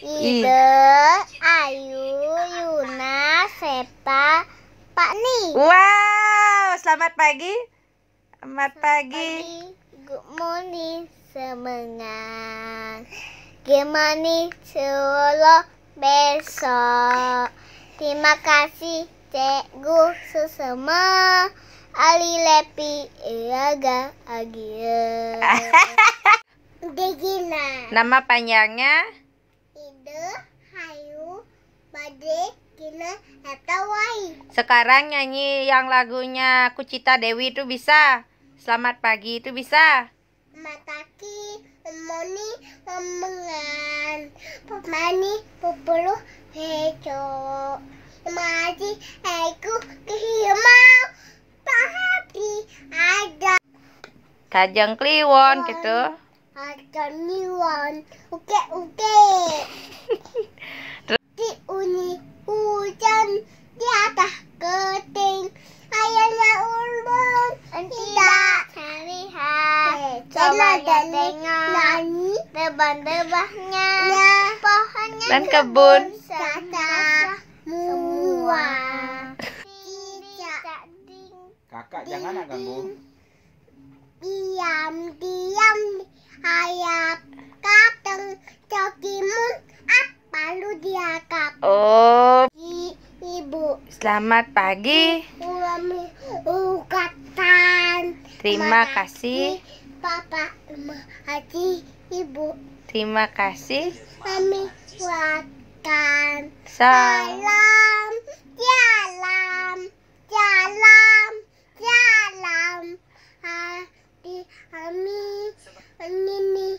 Ide, Ayu, Yuna, Septa, Pak Ni. Wow, selamat pagi. Selamat pagi. Good morning, semangat. Gimana sekolah besok? Terima kasih cikgu sesama. Ali lepi iaga agia. Degina. Nama panjangnya? Ide, Hayu, Bade, Gina, Hatawai. Sekarang nyanyi yang lagunya Kucita Dewi itu bisa. Selamat pagi itu bisa. Mataki, Moni, Memengan, Pemani, Pepuluh, Heco, Maji, Heku, Kehimau, Pahati, ada. Kajang Kliwon gitu. Ada niwan, uke. Di uni hujan di atas keting, ayahnya ulun tidak terlihat. Coba tengok nyanyi tebang-tebangnya, pohonnya Dan kebun serta semua. Kakak jangan ganggu. Diam ayam kateng cokimun apa lu diakap. Oh, Ibu selamat pagi. Uami ukatan. Terima kasih. Papa, Haji, Ibu. Terima kasih. Mami kuatkan. Salam. Jalam. Hati kami ini